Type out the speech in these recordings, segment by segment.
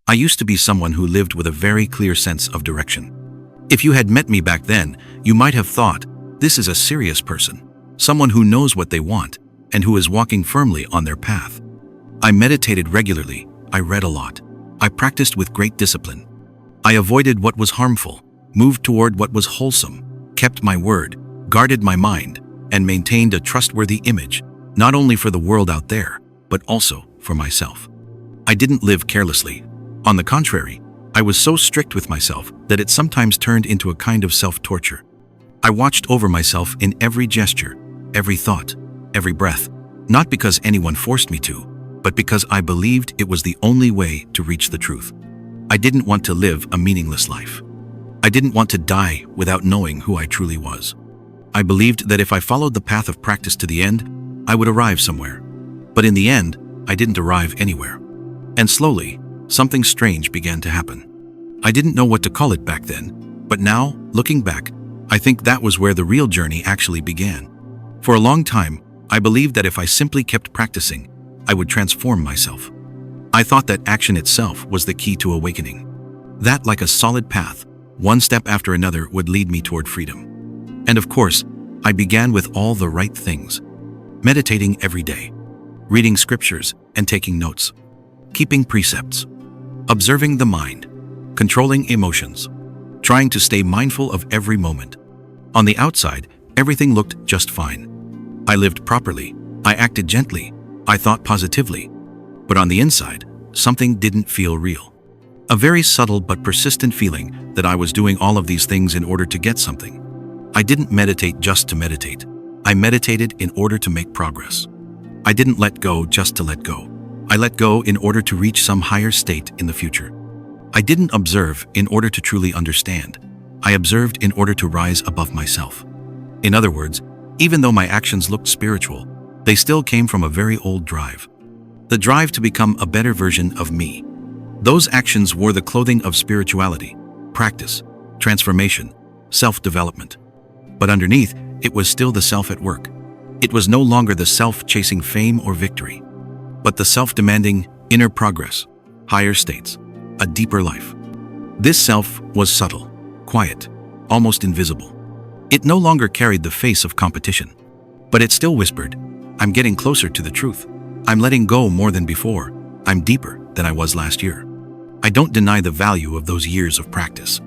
I used to be someone who lived with a very clear sense of direction. If you had met me back then, you might have thought, this is a serious person, someone who knows what they want and who is walking firmly on their path. I meditated regularly, I read a lot, I practiced with great discipline. I avoided what was harmful, moved toward what was wholesome, kept my word, guarded my mind, and maintained a trustworthy image, not only for the world out there, but also for myself. I didn't live carelessly. On the contrary, I was so strict with myself that it sometimes turned into a kind of self-torture. I watched over myself in every gesture, every thought, every breath, not because anyone forced me to, but because I believed it was the only way to reach the truth. I didn't want to live a meaningless life. I didn't want to die without knowing who I truly was. I believed that if I followed the path of practice to the end, I would arrive somewhere. But in the end, I didn't arrive anywhere. And slowly, something strange began to happen. I didn't know what to call it back then, but now, looking back, I think that was where the real journey actually began. For a long time, I believed that if I simply kept practicing, I would transform myself. I thought that action itself was the key to awakening. That, like a solid path, one step after another would lead me toward freedom. And of course, I began with all the right things. Meditating every day, reading scriptures and taking notes, keeping precepts, observing the mind, controlling emotions, trying to stay mindful of every moment. On the outside, everything looked just fine. I lived properly, I acted gently, I thought positively. But on the inside, something didn't feel real. A very subtle but persistent feeling that I was doing all of these things in order to get something. I didn't meditate just to meditate. I meditated in order to make progress. I didn't let go just to let go. I let go in order to reach some higher state in the future. I didn't observe in order to truly understand. I observed in order to rise above myself. In other words, even though my actions looked spiritual, they still came from a very old drive. The drive to become a better version of me. Those actions wore the clothing of spirituality, practice, transformation, self-development. But underneath, it was still the self at work. It was no longer the self chasing fame or victory, but the self demanding inner progress, higher states, a deeper life. This self was subtle, quiet, almost invisible. It no longer carried the face of competition, but it still whispered, I'm getting closer to the truth. I'm letting go more than before. I'm deeper than I was last year. I don't deny the value of those years of practice.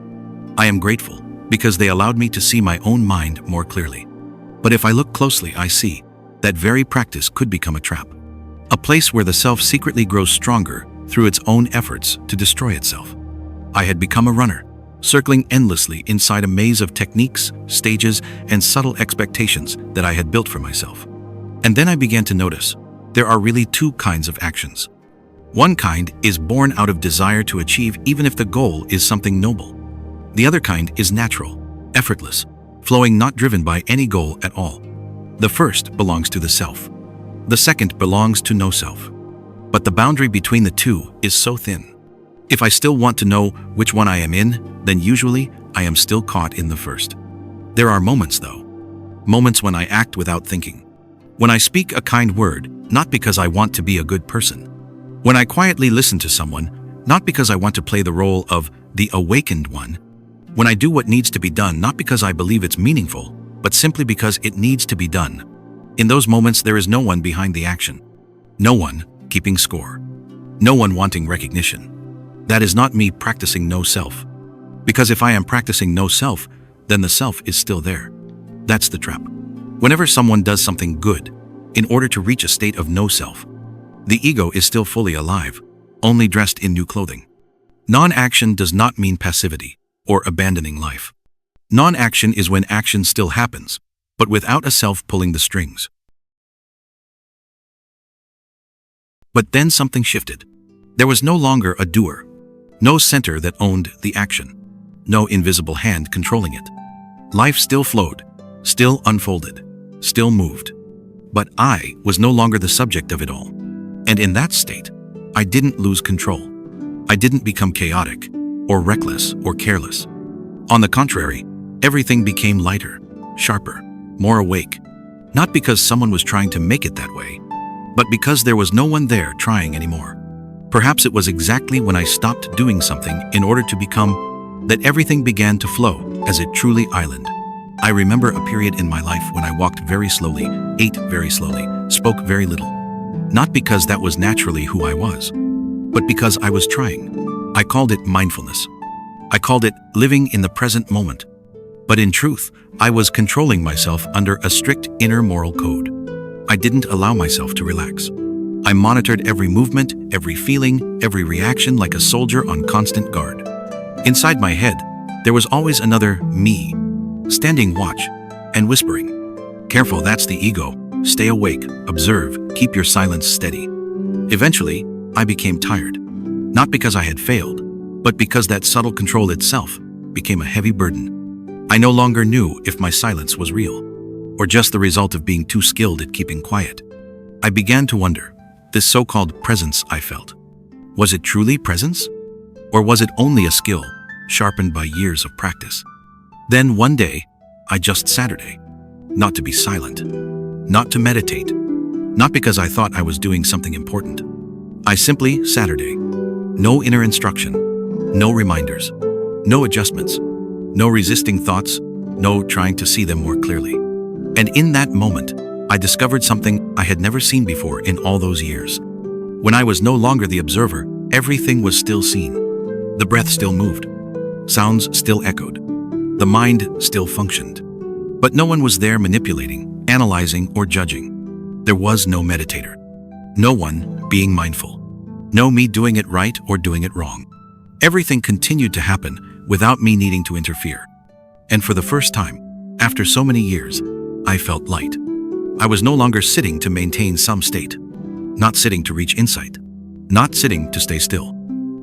I am grateful because they allowed me to see my own mind more clearly. But if I look closely, I see that very practice could become a trap. A place where the self secretly grows stronger through its own efforts to destroy itself. I had become a runner, circling endlessly inside a maze of techniques, stages, and subtle expectations that I had built for myself. And then I began to notice there are really two kinds of actions. One kind is born out of desire to achieve even if the goal is something noble. The other kind is natural, effortless, flowing not driven by any goal at all. The first belongs to the self. The second belongs to no self. But the boundary between the two is so thin. If I still want to know which one I am in, then usually I am still caught in the first. There are moments though. Moments when I act without thinking. When I speak a kind word, not because I want to be a good person. When I quietly listen to someone, not because I want to play the role of the awakened one. When I do what needs to be done, not because I believe it's meaningful, but simply because it needs to be done. In those moments, there is no one behind the action. No one keeping score. No one wanting recognition. That is not me practicing no self. Because if I am practicing no self, then the self is still there. That's the trap. Whenever someone does something good, in order to reach a state of no self, the ego is still fully alive, only dressed in new clothing. Non-action does not mean passivity or abandoning life. Non-action is when action still happens, but without a self pulling the strings. But then something shifted. There was no longer a doer, no center that owned the action, no invisible hand controlling it. Life still flowed, still unfolded, still moved. But I was no longer the subject of it all. And in that state, I didn't lose control. I didn't become chaotic, or reckless, or careless. On the contrary, everything became lighter, sharper, more awake. Not because someone was trying to make it that way, but because there was no one there trying anymore. Perhaps it was exactly when I stopped doing something in order to become that everything began to flow as it truly island. I remember a period in my life when I walked very slowly, ate very slowly, spoke very little. Not because that was naturally who I was, but because I was trying. I called it mindfulness. I called it living in the present moment. But in truth, I was controlling myself under a strict inner moral code. I didn't allow myself to relax. I monitored every movement, every feeling, every reaction like a soldier on constant guard. Inside my head, there was always another me, standing watch and whispering, "Careful, that's the ego. Stay awake, observe, keep your silence steady." Eventually, I became tired. Not because I had failed, but because that subtle control itself became a heavy burden. I no longer knew if my silence was real, or just the result of being too skilled at keeping quiet. I began to wonder, this so-called presence I felt, was it truly presence? Or was it only a skill, sharpened by years of practice? Then one day, I just Saturday, not to be silent, not to meditate, not because I thought I was doing something important. I simply Saturday. No inner instruction, no reminders, no adjustments, no resisting thoughts, no trying to see them more clearly. And in that moment, I discovered something I had never seen before in all those years. When I was no longer the observer, everything was still seen. The breath still moved. Sounds still echoed. The mind still functioned. But no one was there manipulating, analyzing, or judging. There was no meditator. No one being mindful. No me doing it right or doing it wrong. Everything continued to happen without me needing to interfere. And for the first time, after so many years, I felt light. I was no longer sitting to maintain some state. Not sitting to reach insight. Not sitting to stay still.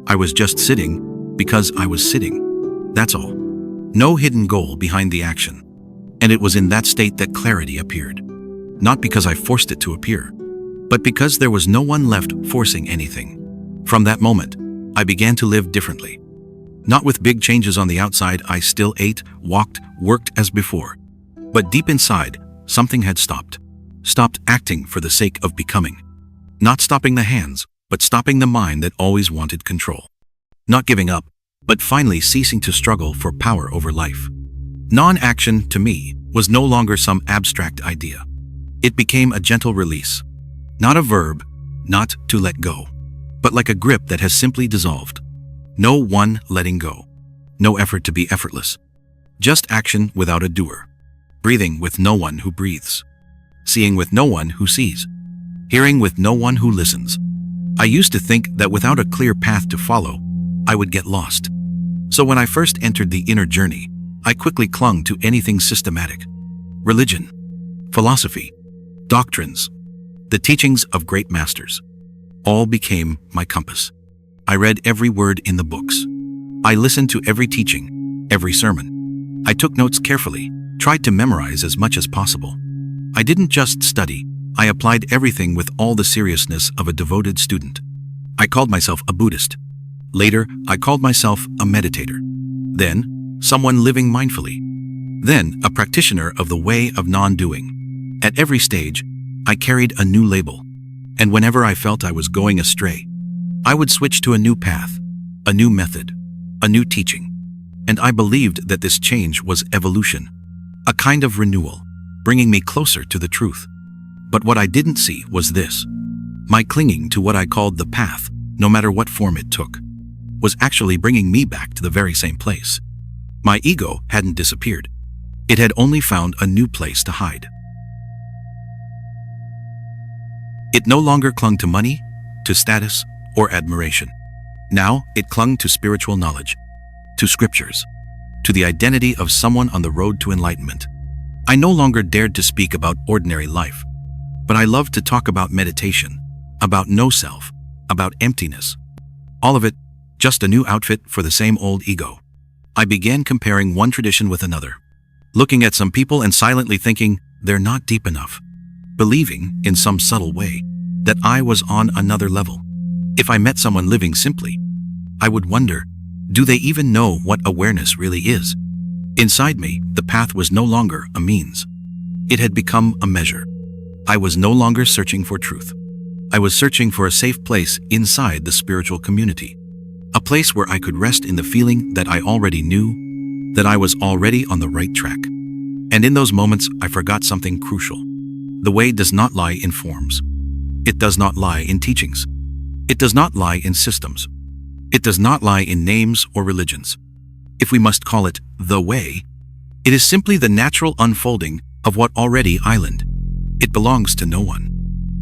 I was just sitting because I was sitting. That's all. No hidden goal behind the action. And it was in that state that clarity appeared. Not because I forced it to appear, but because there was no one left forcing anything. From that moment, I began to live differently. Not with big changes on the outside. I still ate, walked, worked as before. But deep inside, something had stopped. Stopped acting for the sake of becoming. Not stopping the hands, but stopping the mind that always wanted control. Not giving up, but finally ceasing to struggle for power over life. Non-action, to me, was no longer some abstract idea. It became a gentle release. Not a verb, not to let go, but like a grip that has simply dissolved. No one letting go. No effort to be effortless. Just action without a doer. Breathing with no one who breathes. Seeing with no one who sees. Hearing with no one who listens. I used to think that without a clear path to follow, I would get lost. So when I first entered the inner journey, I quickly clung to anything systematic. Religion, philosophy, doctrines, the teachings of great masters. All became my compass. I read every word in the books. I listened to every teaching, every sermon. I took notes carefully, tried to memorize as much as possible. I didn't just study, I applied everything with all the seriousness of a devoted student. I called myself a Buddhist. Later, I called myself a meditator. Then, someone living mindfully. Then, a practitioner of the way of non-doing. At every stage, I carried a new label. And whenever I felt I was going astray, I would switch to a new path, a new method, a new teaching. And I believed that this change was evolution, a kind of renewal, bringing me closer to the truth. But what I didn't see was this. My clinging to what I called the path, no matter what form it took, was actually bringing me back to the very same place. My ego hadn't disappeared. It had only found a new place to hide. It no longer clung to money, to status, or admiration. Now it clung to spiritual knowledge, to scriptures, to the identity of someone on the road to enlightenment. I no longer dared to speak about ordinary life, but I loved to talk about meditation, about no self, about emptiness. All of it, just a new outfit for the same old ego. I began comparing one tradition with another, looking at some people and silently thinking they're not deep enough, believing in some subtle way that I was on another level. If I met someone living simply, I would wonder, do they even know what awareness really is? Inside me, the path was no longer a means. It had become a measure. I was no longer searching for truth. I was searching for a safe place inside the spiritual community. A place where I could rest in the feeling that I already knew, that I was already on the right track. And in those moments, I forgot something crucial. The way does not lie in forms. It does not lie in teachings. It does not lie in systems. It does not lie in names or religions. If we must call it the way, it is simply the natural unfolding of what already island. It belongs to no one.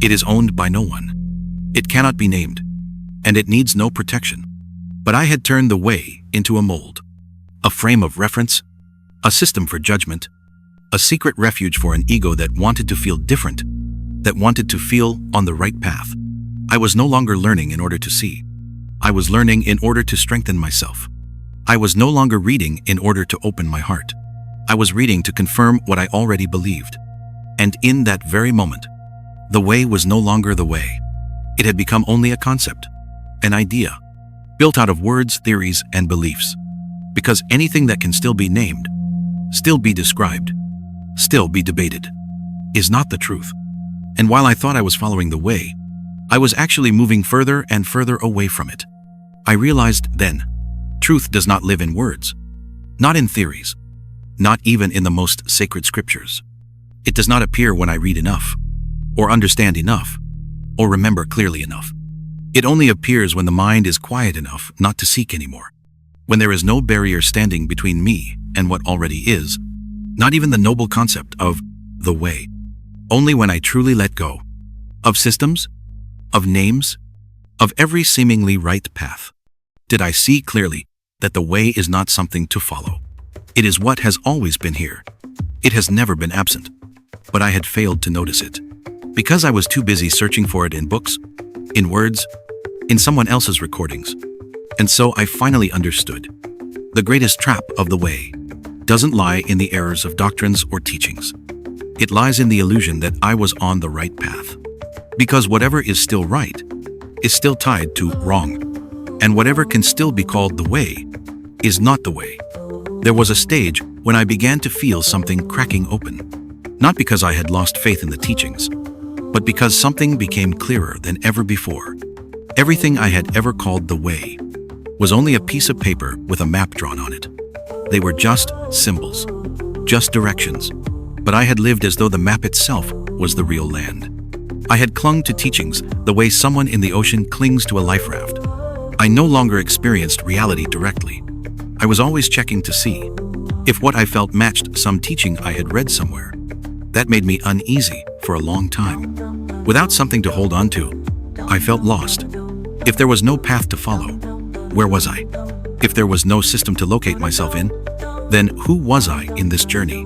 It is owned by no one. It cannot be named, and it needs no protection. But I had turned the way into a mold, a frame of reference, a system for judgment, a secret refuge for an ego that wanted to feel different, that wanted to feel on the right path. I was no longer learning in order to see. I was learning in order to strengthen myself. I was no longer reading in order to open my heart. I was reading to confirm what I already believed. And in that very moment, the way was no longer the way. It had become only a concept, an idea, built out of words, theories, and beliefs. Because anything that can still be named, still be described, still be debated, is not the truth. And while I thought I was following the way, I was actually moving further and further away from it. I realized then, truth does not live in words, not in theories, not even in the most sacred scriptures. It does not appear when I read enough, or understand enough, or remember clearly enough. It only appears when the mind is quiet enough not to seek anymore, when there is no barrier standing between me and what already is, not even the noble concept of the way. Only when I truly let go of systems, of names, of every seemingly right path, did I see clearly that the way is not something to follow. It is what has always been here. It has never been absent, but I had failed to notice it, because I was too busy searching for it in books, in words, in someone else's recordings. And so I finally understood. The greatest trap of the way doesn't lie in the errors of doctrines or teachings. It lies in the illusion that I was on the right path. Because whatever is still right is still tied to wrong, and whatever can still be called the way is not the way. There was a stage when I began to feel something cracking open, not because I had lost faith in the teachings, but because something became clearer than ever before. Everything I had ever called the way was only a piece of paper with a map drawn on it. They were just symbols, just directions, but I had lived as though the map itself was the real land. I had clung to teachings the way someone in the ocean clings to a life raft. I no longer experienced reality directly. I was always checking to see if what I felt matched some teaching I had read somewhere. That made me uneasy for a long time. Without something to hold on to, I felt lost. If there was no path to follow, where was I? If there was no system to locate myself in, then who was I in this journey?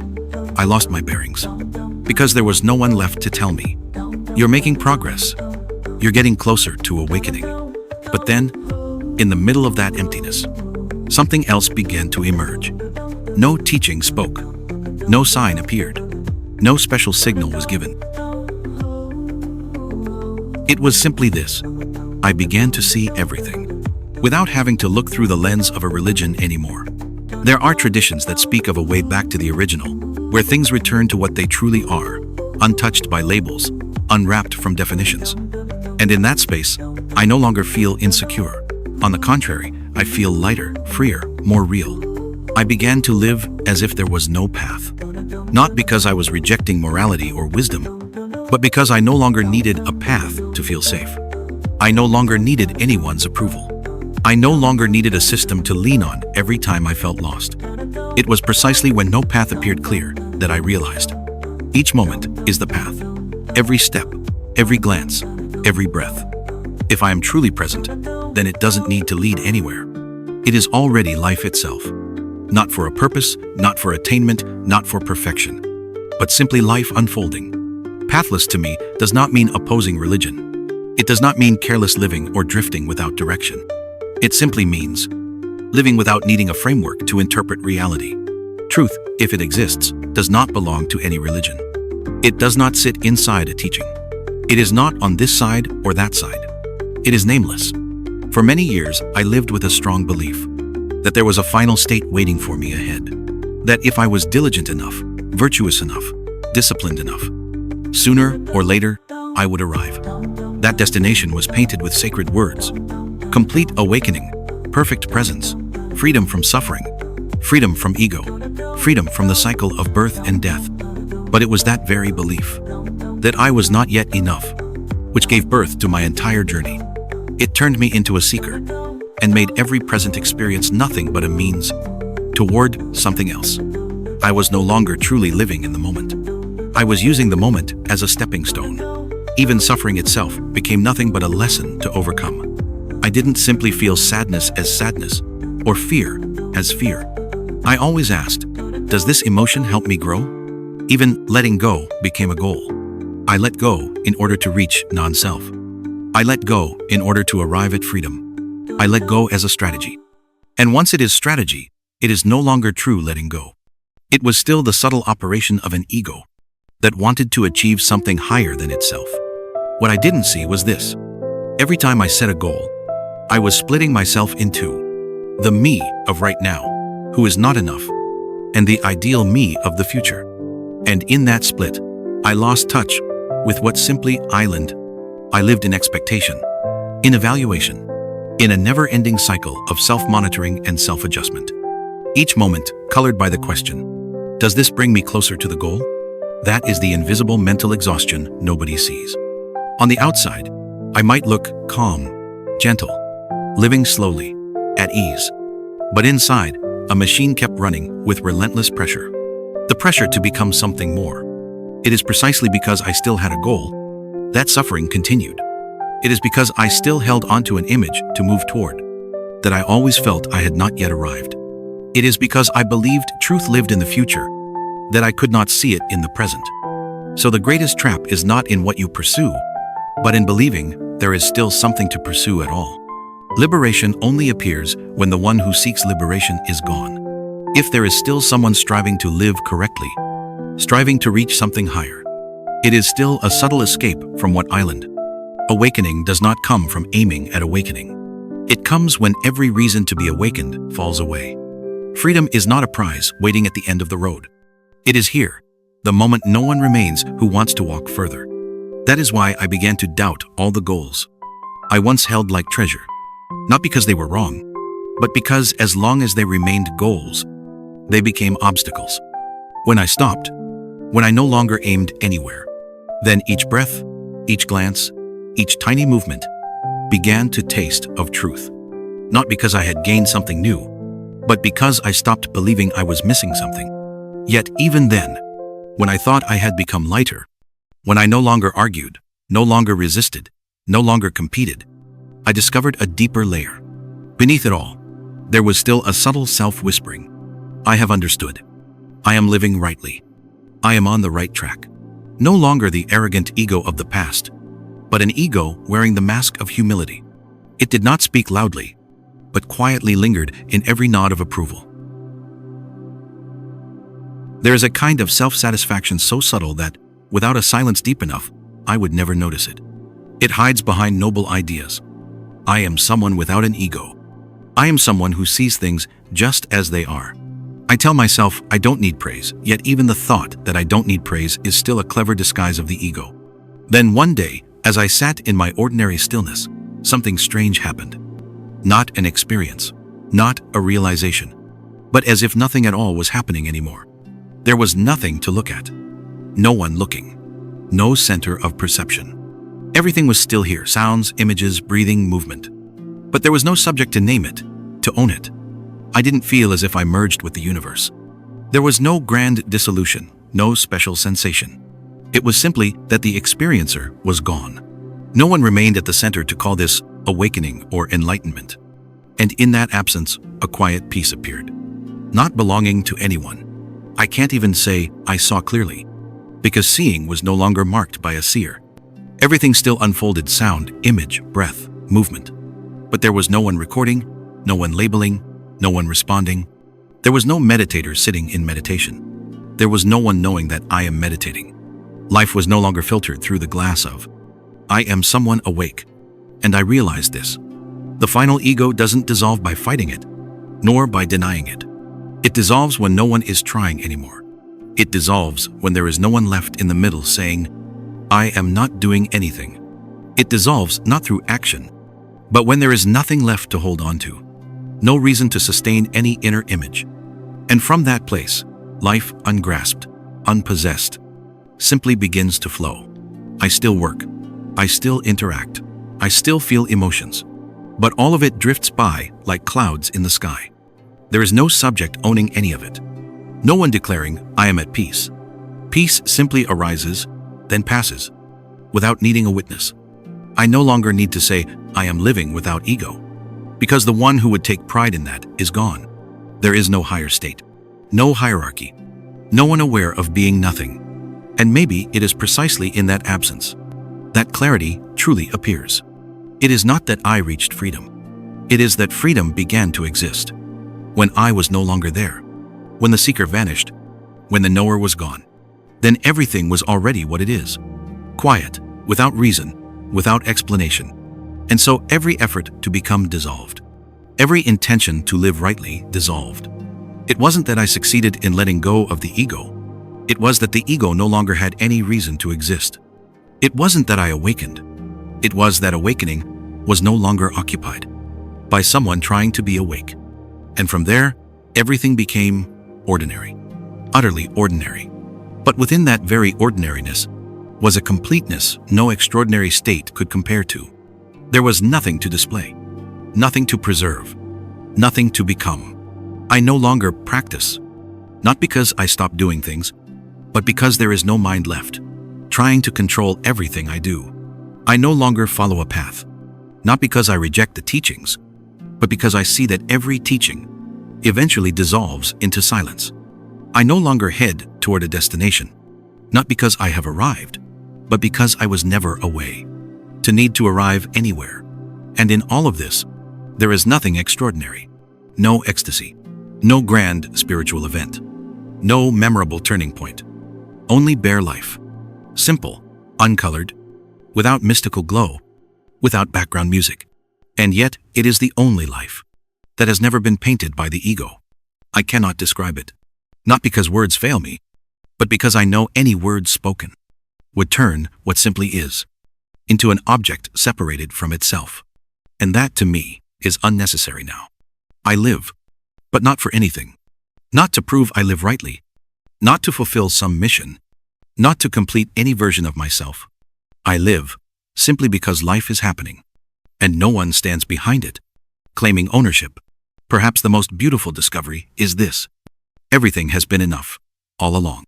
I lost my bearings, because there was no one left to tell me, "You're making progress. You're getting closer to awakening." But then, in the middle of that emptiness, something else began to emerge. No teaching spoke. No sign appeared. No special signal was given. It was simply this. I began to see everything, without having to look through the lens of a religion anymore. There are traditions that speak of a way back to the original, where things return to what they truly are, untouched by labels, unwrapped from definitions. And in that space, I no longer feel insecure. On the contrary, I feel lighter, freer, more real. I began to live as if there was no path. Not because I was rejecting morality or wisdom, but because I no longer needed a path to feel safe. I no longer needed anyone's approval. I no longer needed a system to lean on every time I felt lost. It was precisely when no path appeared clear that I realized. Each moment is the path. Every step, every glance, every breath. If I am truly present, then it doesn't need to lead anywhere. It is already life itself. Not for a purpose, not for attainment, not for perfection, but simply life unfolding. Pathless to me does not mean opposing religion. It does not mean careless living or drifting without direction. It simply means living without needing a framework to interpret reality. Truth, if it exists, does not belong to any religion. It does not sit inside a teaching. It is not on this side or that side. It is nameless. For many years, I lived with a strong belief that there was a final state waiting for me ahead. That if I was diligent enough, virtuous enough, disciplined enough, sooner or later, I would arrive. That destination was painted with sacred words: complete awakening, perfect presence, freedom from suffering, freedom from ego, freedom from the cycle of birth and death. But it was that very belief, that I was not yet enough, which gave birth to my entire journey. It turned me into a seeker and made every present experience nothing but a means toward something else. I was no longer truly living in the moment. I was using the moment as a stepping stone. Even suffering itself became nothing but a lesson to overcome. I didn't simply feel sadness as sadness, or fear as fear. I always asked, does this emotion help me grow? Even letting go became a goal. I let go in order to reach non-self. I let go in order to arrive at freedom. I let go as a strategy. And once it is strategy, it is no longer true letting go. It was still the subtle operation of an ego that wanted to achieve something higher than itself. What I didn't see was this. Every time I set a goal, I was splitting myself in two: the me of right now, who is not enough, and the ideal me of the future. And in that split, I lost touch with what simply island. I lived in expectation, in evaluation, in a never-ending cycle of self-monitoring and self-adjustment. Each moment colored by the question, does this bring me closer to the goal? That is the invisible mental exhaustion nobody sees. On the outside, I might look calm, gentle, living slowly, at ease. But inside, a machine kept running with relentless pressure. The pressure to become something more. It is precisely because I still had a goal that suffering continued. It is because I still held onto an image to move toward that I always felt I had not yet arrived. It is because I believed truth lived in the future that I could not see it in the present. So the greatest trap is not in what you pursue, but in believing there is still something to pursue at all. Liberation only appears when the one who seeks liberation is gone. If there is still someone striving to live correctly, striving to reach something higher, it is still a subtle escape from what island. Awakening does not come from aiming at awakening. It comes when every reason to be awakened falls away. Freedom is not a prize waiting at the end of the road. It is here, the moment no one remains who wants to walk further. That is why I began to doubt all the goals I once held like treasure. Not because they were wrong, but because as long as they remained goals, they became obstacles. When I stopped, when I no longer aimed anywhere, then each breath, each glance, each tiny movement began to taste of truth. Not because I had gained something new, but because I stopped believing I was missing something. Yet even then, when I thought I had become lighter, when I no longer argued, no longer resisted, no longer competed, I discovered a deeper layer. Beneath it all, there was still a subtle self-whispering. I have understood. I am living rightly. I am on the right track. No longer the arrogant ego of the past, but an ego wearing the mask of humility. It did not speak loudly, but quietly lingered in every nod of approval. There is a kind of self-satisfaction so subtle that, without a silence deep enough, I would never notice it. It hides behind noble ideas. I am someone without an ego. I am someone who sees things just as they are. I tell myself I don't need praise, yet even the thought that I don't need praise is still a clever disguise of the ego. Then one day, as I sat in my ordinary stillness, something strange happened. Not an experience, not a realization, but as if nothing at all was happening anymore. There was nothing to look at. No one looking. No center of perception. Everything was still here, sounds, images, breathing, movement. But there was no subject to name it, to own it. I didn't feel as if I merged with the universe. There was no grand dissolution, no special sensation. It was simply that the experiencer was gone. No one remained at the center to call this awakening or enlightenment. And in that absence, a quiet peace appeared. Not belonging to anyone. I can't even say I saw clearly, because seeing was no longer marked by a seer. Everything still unfolded: sound, image, breath, movement. But there was no one recording, no one labeling, no one responding. There was no meditator sitting in meditation. There was no one knowing that I am meditating. Life was no longer filtered through the glass of, I am someone awake. And I realized this. The final ego doesn't dissolve by fighting it, nor by denying it. It dissolves when no one is trying anymore. It dissolves when there is no one left in the middle saying, I am not doing anything. It dissolves not through action, but when there is nothing left to hold on to, no reason to sustain any inner image. And from that place, life ungrasped, unpossessed, simply begins to flow. I still work. I still interact. I still feel emotions. But all of it drifts by like clouds in the sky. There is no subject owning any of it. No one declaring, I am at peace. Peace simply arises, then passes, without needing a witness. I no longer need to say, I am living without ego, because the one who would take pride in that is gone. There is no higher state, no hierarchy, no one aware of being nothing. And maybe it is precisely in that absence that clarity truly appears. It is not that I reached freedom. It is that freedom began to exist when I was no longer there, when the seeker vanished, when the knower was gone. Then everything was already what it is, quiet, without reason, without explanation. And so every effort to become dissolved, every intention to live rightly dissolved. It wasn't that I succeeded in letting go of the ego. It was that the ego no longer had any reason to exist. It wasn't that I awakened. It was that awakening was no longer occupied by someone trying to be awake. And from there, everything became ordinary, utterly ordinary. But within that very ordinariness was a completeness no extraordinary state could compare to. There was nothing to display, nothing to preserve, nothing to become. I no longer practice, not because I stopped doing things, but because there is no mind left, trying to control everything I do. I no longer follow a path, not because I reject the teachings, but because I see that every teaching eventually dissolves into silence. I no longer head toward a destination, not because I have arrived, but because I was never away, to need to arrive anywhere. And in all of this, there is nothing extraordinary, no ecstasy, no grand spiritual event, no memorable turning point, only bare life, simple, uncolored, without mystical glow, without background music. And yet it is the only life that has never been painted by the ego. I cannot describe it, not because words fail me, but because I know any word spoken would turn what simply is into an object separated from itself. And that to me is unnecessary now. I live, but not for anything, not to prove I live rightly, not to fulfill some mission, not to complete any version of myself. I live simply because life is happening, and no one stands behind it, claiming ownership. Perhaps the most beautiful discovery is this: everything has been enough, all along.